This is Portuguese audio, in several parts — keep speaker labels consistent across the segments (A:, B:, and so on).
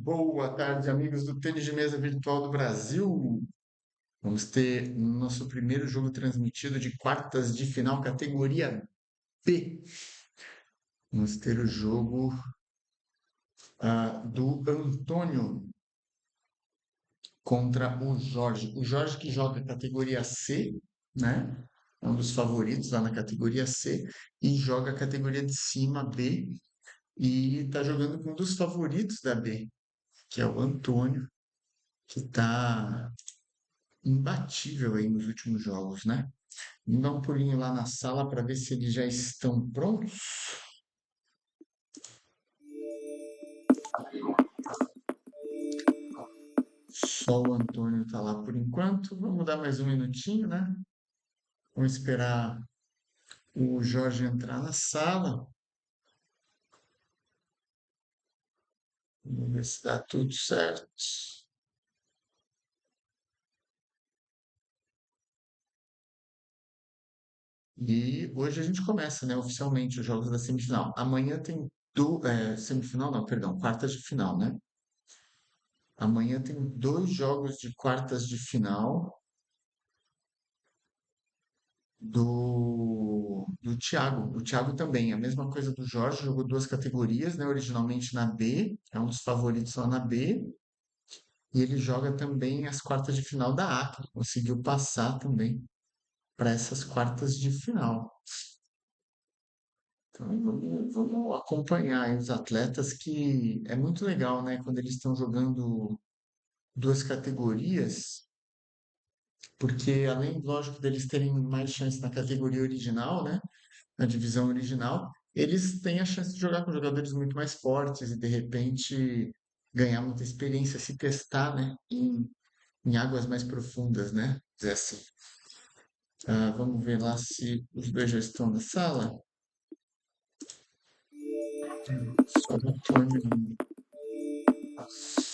A: Boa tarde, amigos do Tênis de Mesa Virtual do Brasil. Vamos ter nosso primeiro jogo transmitido de quartas de final, categoria B. Vamos ter o jogo do Antônio contra o Jorge. O Jorge que joga categoria C, né? É um dos favoritos lá na categoria C e joga a categoria de cima B e está jogando com um dos favoritos da B, que é o Antônio, que está imbatível aí nos últimos jogos, né? Vamos dar um pulinho lá na sala para ver se eles já estão prontos. Só o Antônio está lá por enquanto. Vamos dar mais um minutinho, né? Vamos esperar o Jorge entrar na sala. Vamos ver se dá tudo certo. E hoje a gente começa, né, oficialmente os jogos da semifinal. Amanhã tem semifinal, não, perdão, quartas de final, né? Amanhã tem dois jogos de quartas de final do Thiago. O Thiago também, a mesma coisa do Jorge, jogou duas categorias, né? Originalmente na B, é um dos favoritos lá na B, e ele joga também as quartas de final da A, que conseguiu passar também para essas quartas de final. Então vamos acompanhar aí os atletas, que é muito legal, né? Quando eles estão jogando duas categorias, porque além, lógico, deles terem mais chance na categoria original, né? Na divisão original, eles têm a chance de jogar com jogadores muito mais fortes e de repente ganhar muita experiência, se testar, né, em águas mais profundas, né? Dizer assim. Vamos ver lá se os dois já estão na sala. Só o Antônio ainda.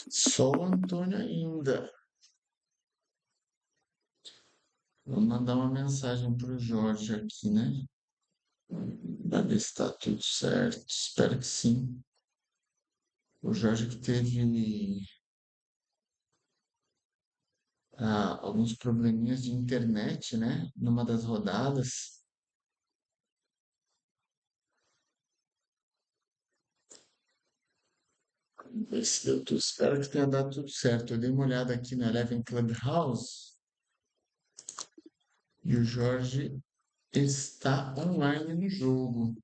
A: Só o Antônio ainda. Vou mandar uma mensagem para o Jorge aqui, né? Para ver se está tudo certo. Espero que sim. O Jorge que teve alguns probleminhas de internet, né? Numa das rodadas. Vamos ver se deu tudo. Espero que tenha dado tudo certo. Eu dei uma olhada aqui no Eleven Clubhouse e o Jorge está online no jogo.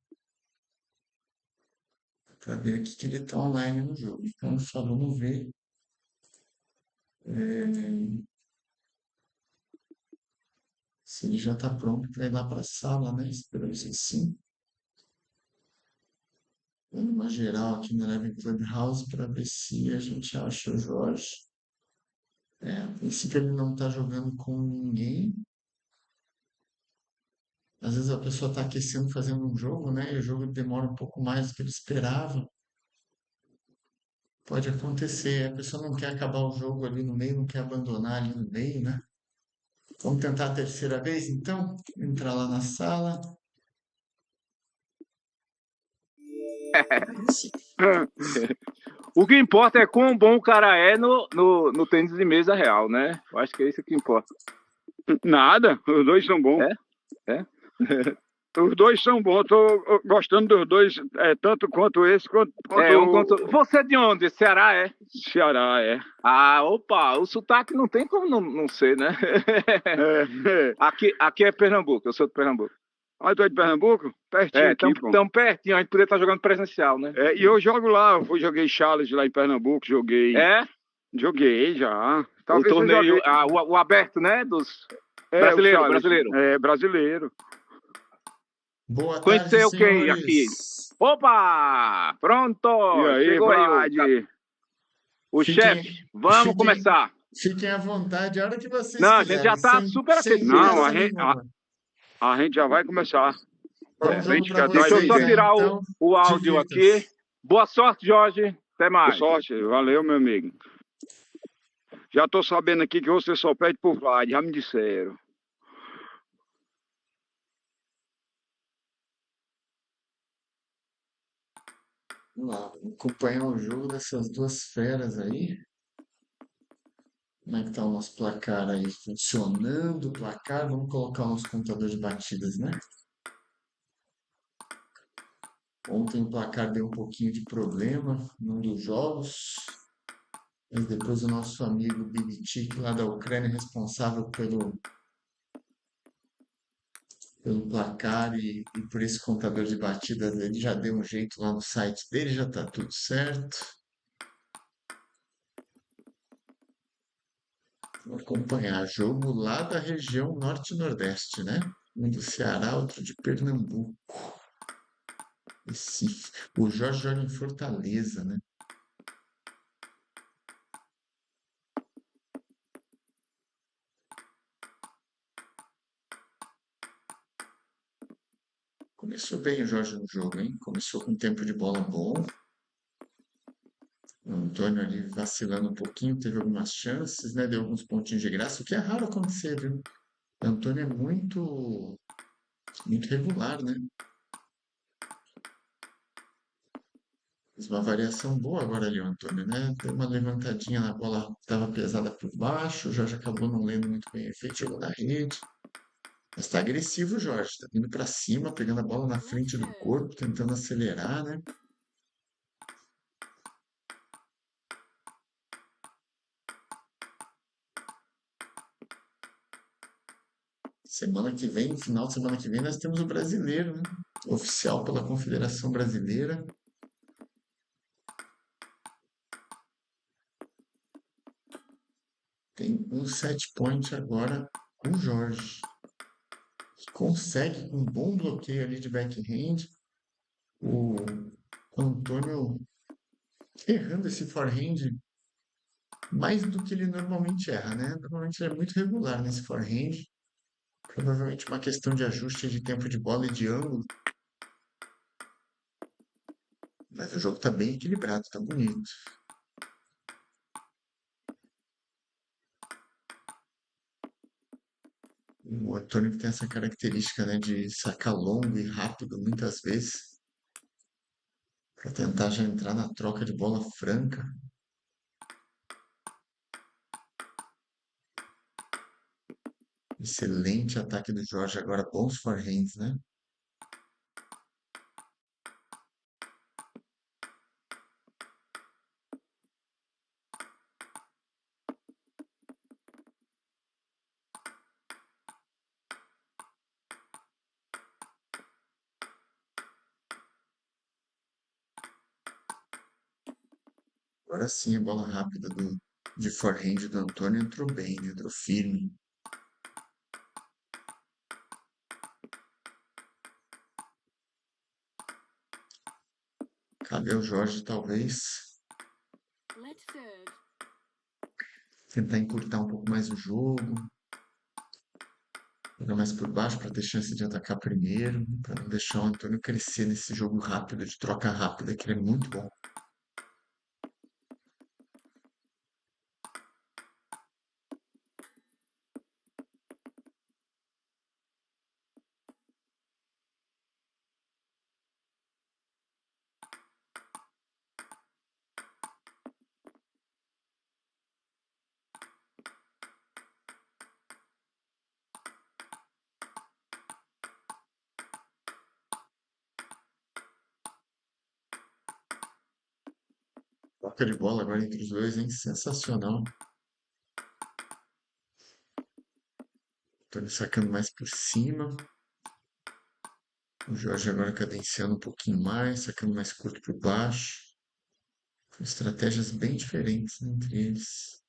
A: Para ver aqui que ele está online no jogo. Então, só vamos ver. Se ele já está pronto para ir lá para a sala, né? Esperamos que sim. Dando uma geral aqui no Eleven Clubhouse para ver se a gente acha o Jorge. A princípio ele não está jogando com ninguém. Às vezes a pessoa está aquecendo, fazendo um jogo, né? E o jogo demora um pouco mais do que ele esperava. Pode acontecer. A pessoa não quer acabar o jogo ali no meio, não quer abandonar ali no meio, né? Vamos tentar a terceira vez, então? Entrar lá na sala. Isso.
B: O que importa é quão bom o cara é no tênis de mesa real, né? Eu acho que é isso que importa.
C: Nada, os dois são bons.
B: É?
C: Os dois são bons, tô gostando dos dois, tanto quanto esse, quanto
B: Você é de onde? Ceará, é?
C: Ceará, é.
B: Opa, o sotaque não tem como não ser, né? Aqui é Pernambuco, eu sou de Pernambuco.
C: Ah, tu é de Pernambuco? Pertinho aqui, pô.
B: Tão pertinho, a gente poderia estar jogando presencial, né?
C: E eu jogo lá, joguei Charles lá em Pernambuco, joguei. Joguei já.
B: Talvez o torneio, o aberto, né? Dos brasileiro.
C: Brasileiro.
A: Boa tarde,
B: conheceu quem
A: senhores.
B: aqui? Opa! Pronto!
C: E aí,
B: chegou
C: Vlad?
B: aí o chefe. Vamos começar.
A: Fiquem à vontade, a hora que vocês
B: quiserem.
A: A gente
B: já está super aquecido.
C: Não, a gente já vai começar.
B: Deixa eu só tirar o áudio aqui. Boa sorte, Jorge. Até mais.
C: Boa sorte. Valeu, meu amigo. Já estou sabendo aqui que você só pede por Vlad, já me disseram.
A: Vamos lá, vamos acompanhar o jogo dessas duas feras aí. Como é que tá o nosso placar aí? Funcionando o placar? Vamos colocar o nosso contador de batidas, né? Ontem o placar deu um pouquinho de problema num dos jogos, mas depois o nosso amigo Bibichik lá da Ucrânia, responsável pelo placar e por esse contador de batidas, ele já deu um jeito lá no site dele, já tá tudo certo. Vou acompanhar jogo lá da região norte-nordeste, né? Um do Ceará, outro de Pernambuco. Recife. O Jorge joga em Fortaleza, né? Começou bem o Jorge no jogo, hein? Começou com tempo de bola bom. O Antônio ali vacilando um pouquinho, teve algumas chances, né? Deu alguns pontinhos de graça, o que é raro acontecer, viu? O Antônio é muito regular, né? Fez uma variação boa agora ali, o Antônio, né? Deu uma levantadinha na bola, estava pesada por baixo, o Jorge acabou não lendo muito bem o efeito, jogou na rede. Mas tá agressivo o Jorge, tá vindo pra cima, pegando a bola na frente do corpo, tentando acelerar, né? Semana que vem, no final de semana que vem, nós temos o brasileiro, né? Oficial pela Confederação Brasileira. Tem um set point agora, o Jorge, que consegue com um bom bloqueio ali de backhand. O Antônio errando esse forehand mais do que ele normalmente erra, né? Normalmente ele é muito regular nesse forehand. Provavelmente uma questão de ajuste de tempo de bola e de ângulo. Mas o jogo tá bem equilibrado, tá bonito. O Antônio tem essa característica, né, de sacar longo e rápido muitas vezes, para tentar já entrar na troca de bola franca. Excelente ataque do Jorge, agora bons forehands, né? Agora sim a bola rápida de forehand do Antônio entrou bem, né? Entrou firme. Cabe ao Jorge, talvez, tentar encurtar um pouco mais o jogo, jogar mais por baixo para ter chance de atacar primeiro, para não deixar o Antônio crescer nesse jogo rápido, de troca rápida, que ele é muito bom. Troca de bola agora entre os dois, hein? Sensacional. Antônio sacando mais por cima. O Jorge agora cadenciando um pouquinho mais, sacando mais curto por baixo. Com estratégias bem diferentes, né, entre eles.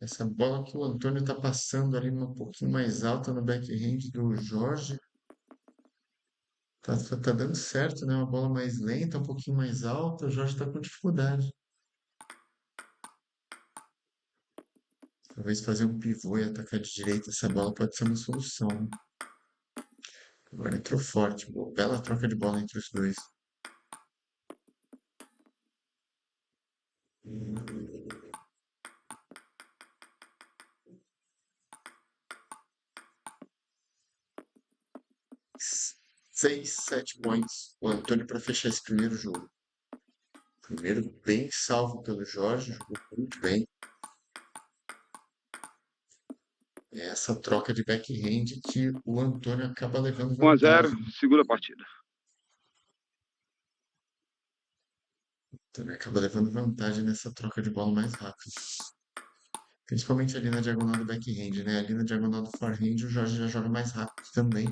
A: Essa bola que o Antônio está passando ali um pouquinho mais alta no backhand do Jorge. Tá dando certo, né? Uma bola mais lenta, um pouquinho mais alta. O Jorge está com dificuldade. Talvez fazer um pivô e atacar de direita essa bola pode ser uma solução, né? Agora entrou forte. Boa, bela troca de bola entre os dois. 6, 7 points. O Antônio para fechar esse primeiro jogo. Primeiro bem salvo pelo Jorge, jogou muito bem. É essa troca de backhand que o Antônio acaba levando
C: 1 a 0,
A: vantagem.
C: segunda partida.
A: O Antônio acaba levando vantagem nessa troca de bola mais rápida. Principalmente ali na diagonal do backhand, né? Ali na diagonal do forehand o Jorge já joga mais rápido também.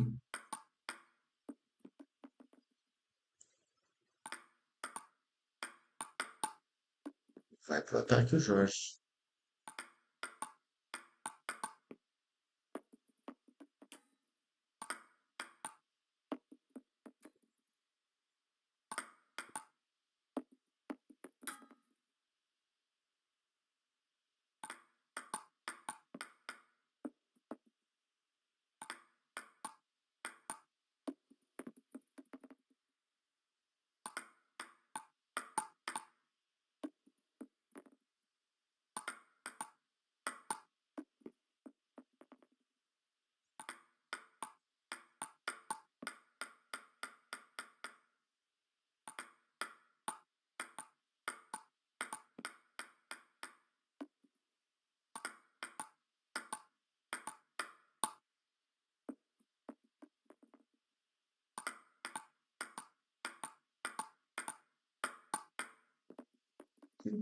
A: Vai pro ataque o Jorge.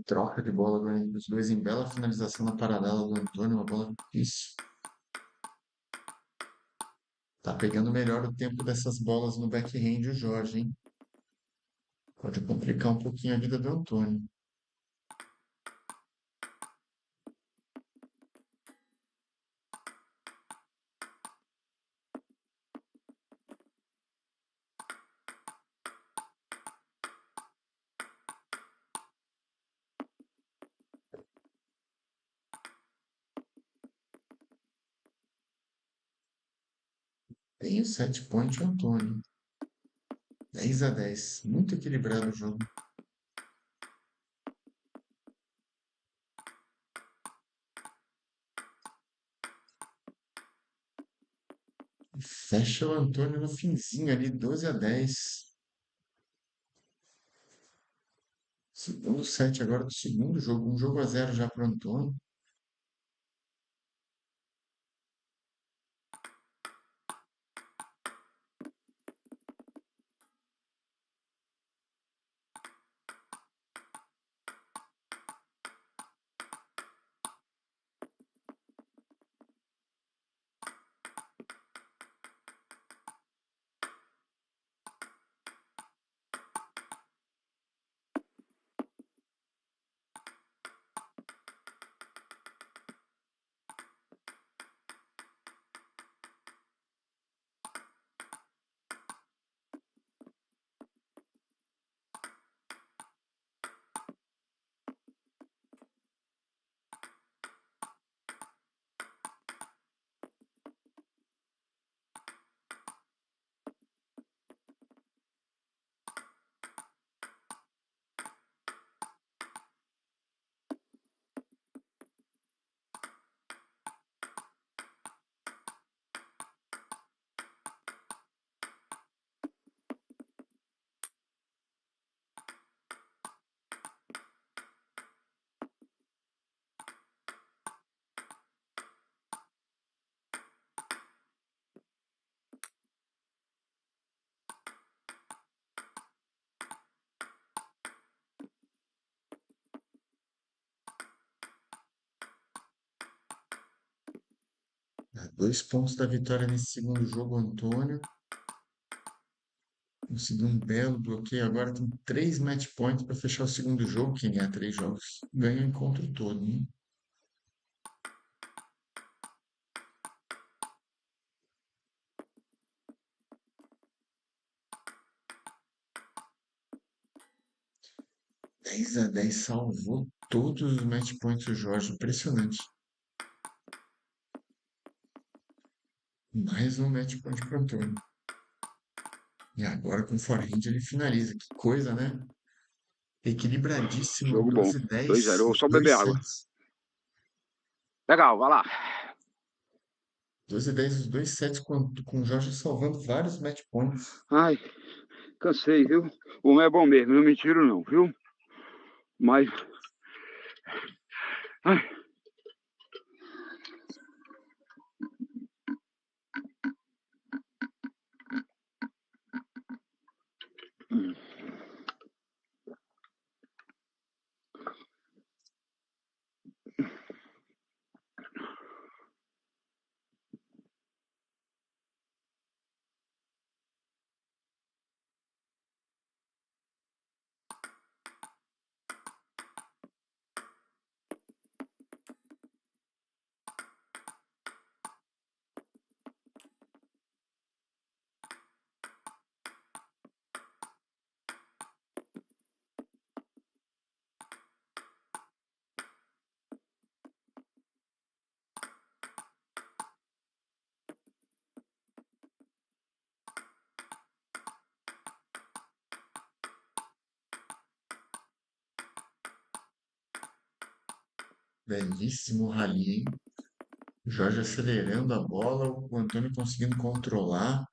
A: Troca de bola agora entre os dois em bela finalização na paralela do Antônio, uma bola difícil. Tá pegando melhor o tempo dessas bolas no backhand o Jorge, hein? Pode complicar um pouquinho a vida do Antônio. Tem o set point o Antônio. 10 a 10. Muito equilibrado o jogo. Fecha o Antônio no finzinho ali, 12 a 10. Segundo set agora do segundo jogo. 1 jogo a 0 já para o Antônio. Dá 2 pontos da vitória nesse segundo jogo, Antônio. Conseguiu um belo bloqueio. Agora tem 3 match points para fechar o segundo jogo. Quem ganhar 3 jogos ganha o encontro todo, hein? Dez a 10 salvou todos os match points o Jorge. Impressionante. Mais um match point para o Antônio. E agora com o forehand ele finaliza. Que coisa, né? Equilibradíssimo,
C: Jogo bom.
A: 12-10,
C: 2-0. Eu vou
A: os
C: só beber
A: dois
C: água.
A: sets.
B: Legal, vai lá.
A: 12-10, os dois sets com o Jorge salvando vários match points.
C: Ai, cansei, viu? O homem é bom mesmo, não mentiro não, viu? Mas. Ai.
A: Belíssimo rally, hein? O Jorge acelerando a bola, o Antônio conseguindo controlar.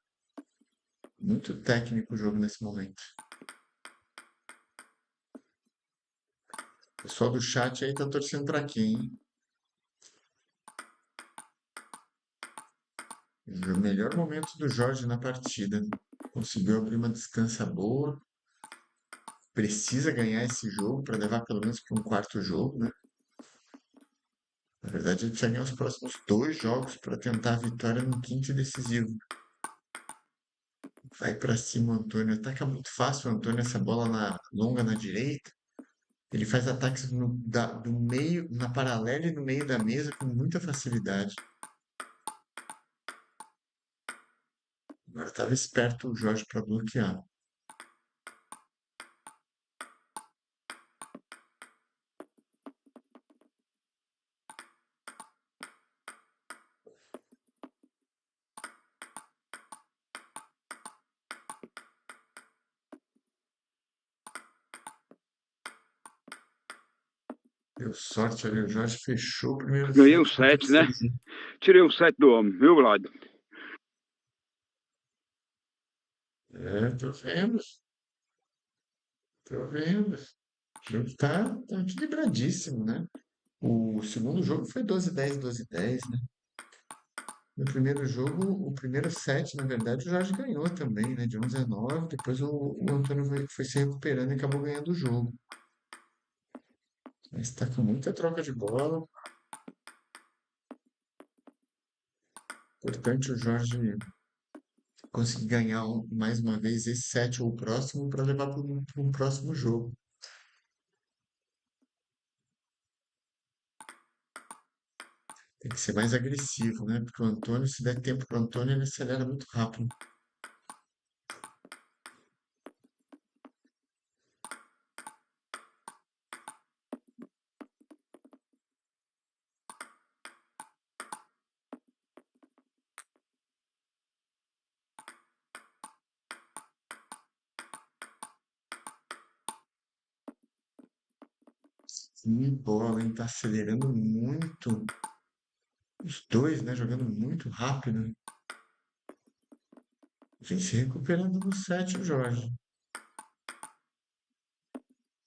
A: Muito técnico o jogo nesse momento. O pessoal do chat aí tá torcendo pra quem, hein? O melhor momento do Jorge na partida. Conseguiu abrir uma distância boa. Precisa ganhar esse jogo para levar pelo menos para um quarto jogo, né? Na verdade, ele precisa ganhar os próximos dois jogos para tentar a vitória no quinto e decisivo. Vai para cima o Antônio. Ataca muito fácil o Antônio essa bola longa na direita. Ele faz ataques do meio, na paralela e no meio da mesa com muita facilidade. Agora estava esperto o Jorge para bloquear. Deu sorte ali, o Jorge fechou o primeiro
C: Ganhei
A: set
C: o
A: com
C: 7, né?
A: preciso.
C: Tirei o 7 do homem, viu, Vlad?
A: É, tô vendo, tô vendo. O jogo tá equilibradíssimo, né? O segundo jogo foi 12-10, 12-10, né? No primeiro jogo, o primeiro set, na verdade, o Jorge ganhou também, né? De 11-9. Depois o Antônio foi se recuperando e acabou ganhando o jogo. Mas tá com muita troca de bola. Importante o Jorge conseguir ganhar mais uma vez esse set ou o próximo para levar para um próximo jogo. Tem que ser mais agressivo, né? Porque o Antônio, se der tempo para o Antônio, ele acelera muito rápido. Que bola, hein? Tá acelerando muito. Os dois, né? Jogando muito rápido. Vem se recuperando no set, o Jorge.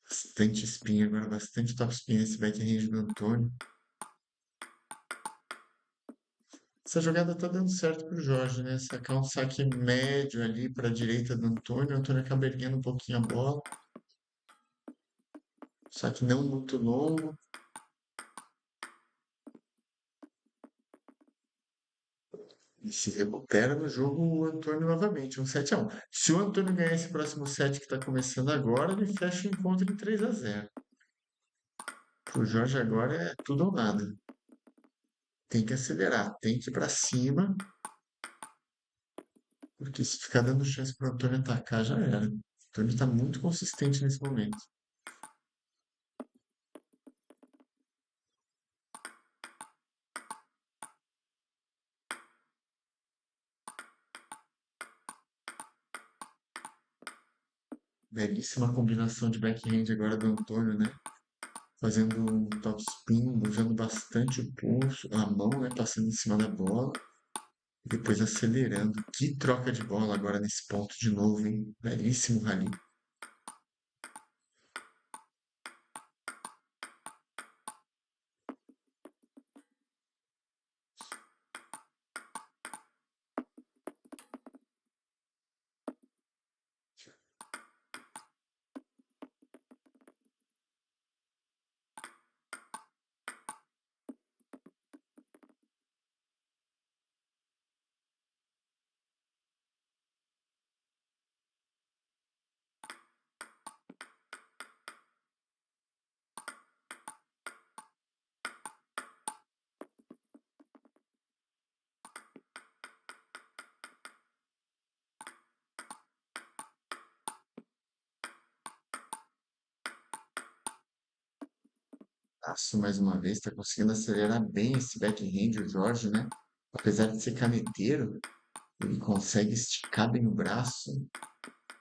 A: Bastante espinha agora, bastante top spin esse backhand do Antônio. Essa jogada tá dando certo pro Jorge, né? Sacar um saque médio ali para a direita do Antônio. O Antônio acaba erguendo um pouquinho a bola. Saque não muito longo. E se recupera no jogo o Antônio novamente, um 7-1. Se o Antônio ganhar esse próximo set que está começando agora, ele fecha o encontro em 3-0. Pro Jorge agora é tudo ou nada. Tem que acelerar, tem que ir para cima, porque se ficar dando chance para o Antônio atacar, já era. O Antônio está muito consistente nesse momento. Belíssima combinação de backhand agora do Antônio, né? Fazendo um topspin, usando bastante o pulso, a mão, né? Passando em cima da bola. E depois acelerando. Que troca de bola agora nesse ponto de novo, hein? Belíssimo rally. Aço mais uma vez, tá conseguindo acelerar bem esse backhand, o Jorge, né? Apesar de ser caneteiro, ele consegue esticar bem o braço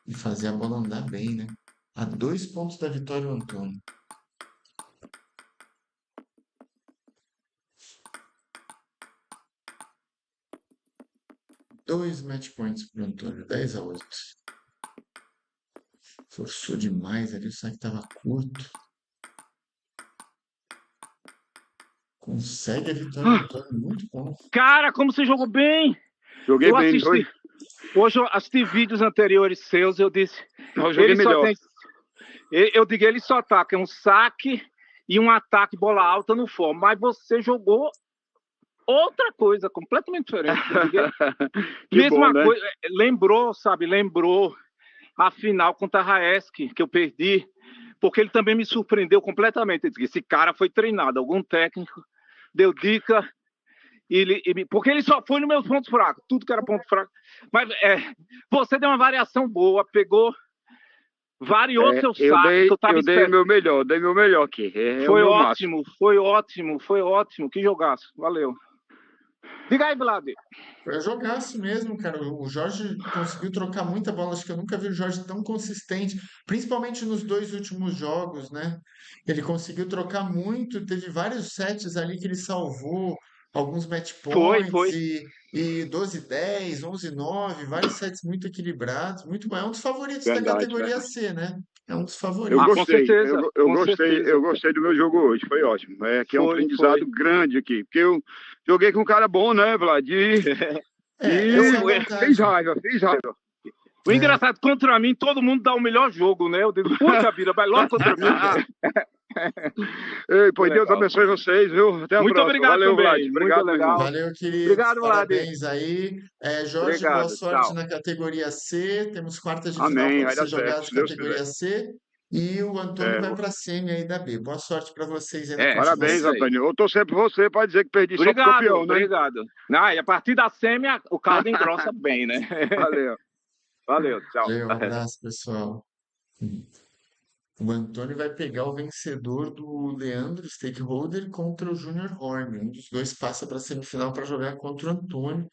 A: e fazer a bola andar bem, né? A 2 pontos da vitória, o Antônio. 2 match points pro Antônio, 10-8. Forçou demais ali, o saque tava curto. Consegue a vitória do Antônio, muito bom.
B: Cara, como você jogou bem!
C: Joguei
B: Eu
C: bem,
B: assisti.
C: dois.
B: Hoje eu assisti vídeos anteriores seus, eu disse.
C: Eu joguei
B: Ele só
C: melhor.
B: tem. Eu digo, ele só ataca um saque e um ataque bola alta no for, mas você jogou outra coisa, completamente diferente. Eu digo,
C: Que
B: mesma
C: bom, né?
B: coisa, lembrou, sabe? Lembrou a final contra a Raesk, que eu perdi, porque ele também me surpreendeu completamente. Eu disse, esse cara foi treinado, algum técnico deu dica. Porque ele só foi nos meus pontos fracos, tudo que era ponto fraco. Mas você deu uma variação boa, pegou, variou seu saque, que eu tava
C: dei meu melhor aqui.
B: Foi
C: o meu
B: ótimo, foi ótimo, foi ótimo. Que jogaço, valeu. Diga aí, Vlad.
A: Foi jogaço mesmo, cara. O Jorge conseguiu trocar muita bola. Acho que eu nunca vi o Jorge tão consistente, principalmente nos 2 últimos jogos, né? Ele conseguiu trocar muito. Teve vários sets ali que ele salvou, alguns match points
B: Foi.
A: e 12-10, 11-9, vários sets muito equilibrados. Muito bom. É um dos favoritos da
C: Verdade,
A: categoria
C: verdade.
A: C, né? É um dos
C: Eu
A: favoritos.
B: Com
C: gostei,
B: certeza,
C: eu
B: com
C: gostei,
B: certeza.
C: eu gostei do meu jogo hoje, foi ótimo. Aqui é um
B: Foi.
C: aprendizado grande aqui, porque eu joguei com um cara bom, né, Vlad?
A: Essa é a
C: Fez
A: vantagem.
C: raiva, fez raiva.
B: O engraçado, contra mim, todo mundo dá o melhor jogo, né? Eu digo, puxa vida, vai logo contra mim.
C: Ei, pois Deus
B: Legal.
C: abençoe vocês, viu? Até a
B: Muito
C: próxima.
B: obrigado
C: Valeu,
B: também,
C: Vlad.
B: muito
C: Obrigado, meu irmão.
B: legal.
A: Valeu, queridos.
B: Obrigado, Vlad.
A: Parabéns aí. Jorge, boa
B: Obrigado,
A: sorte
B: tchau.
A: na categoria C. Temos quartas de final
C: Amém,
A: para
C: vai
A: você
C: dar
A: jogar
C: certo,
A: as
C: se Deus quiser.
A: categoria C. E o Antônio
C: É,
A: vai para a semi aí da B. Boa sorte para vocês aí na
C: parabéns,
B: isso aí.
A: continuação.
C: Antônio. Eu torcer por você para dizer que perdi só pro campeão, né?
B: Obrigado. E a partir da semi, o caldo engrossa bem, né?
C: Valeu.
B: Valeu, tchau.
A: Valeu, um abraço, pessoal. O Antônio vai pegar o vencedor do Leandro Stakeholder contra o Junior Horn. Um dos dois passa para a semifinal para jogar contra o Antônio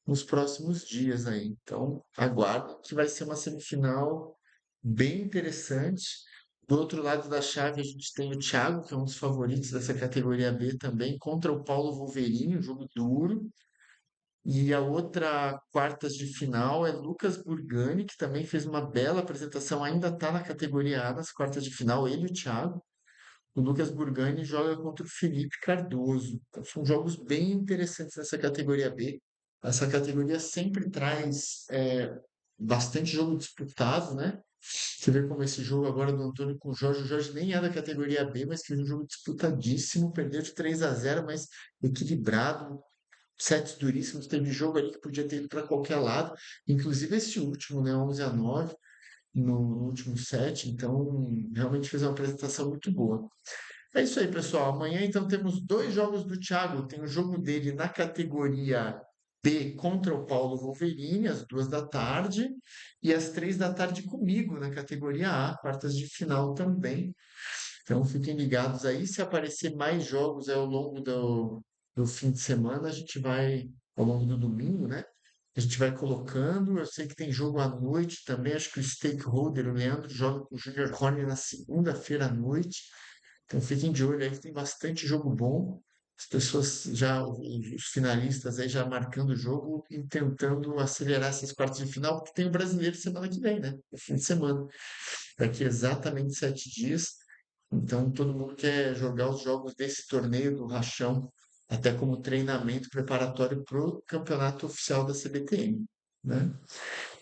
A: nos próximos dias aí. Então, aguardo que vai ser uma semifinal bem interessante. Do outro lado da chave, a gente tem o Thiago, que é um dos favoritos dessa categoria B também, contra o Paulo Wolverine, um jogo duro. E a outra quartas de final é Lucas Burgani, que também fez uma bela apresentação, ainda está na categoria A nas quartas de final, ele e o Thiago. O Lucas Burgani joga contra o Felipe Cardoso. Então, são jogos bem interessantes nessa categoria B. Essa categoria sempre traz bastante jogo disputado, né? Você vê como esse jogo agora do Antônio com o Jorge. O Jorge nem é da categoria B, mas fez um jogo disputadíssimo. Perdeu de 3-0, mas equilibrado. Sets duríssimos. Teve jogo ali que podia ter ido para qualquer lado. Inclusive esse último, né? 11-9 no último set. Então, realmente fez uma apresentação muito boa. É isso aí, pessoal. Amanhã, então, temos 2 jogos do Thiago. Tem o jogo dele na categoria B contra o Paulo Wolverine, às 2 da tarde, e às 3 da tarde comigo na categoria A, quartas de final também. Então, fiquem ligados aí. Se aparecer mais jogos ao longo do fim de semana, a gente vai, ao longo do domingo, né? a gente vai colocando. Eu sei que tem jogo à noite também. Acho que o Stakeholder, o Leandro, joga com o Junior Horn na segunda-feira à noite. Então fiquem de olho aí que tem bastante jogo bom. As pessoas já, os finalistas aí já marcando o jogo e tentando acelerar essas quartas de final, porque tem o brasileiro semana que vem, né? No fim de semana. Daqui exatamente 7 dias. Então todo mundo quer jogar os jogos desse torneio do Rachão, até como treinamento preparatório para o campeonato oficial da CBTM, né?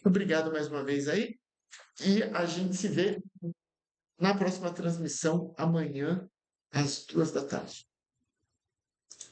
A: Obrigado mais uma vez aí. E a gente se vê na próxima transmissão amanhã, às 2 da tarde.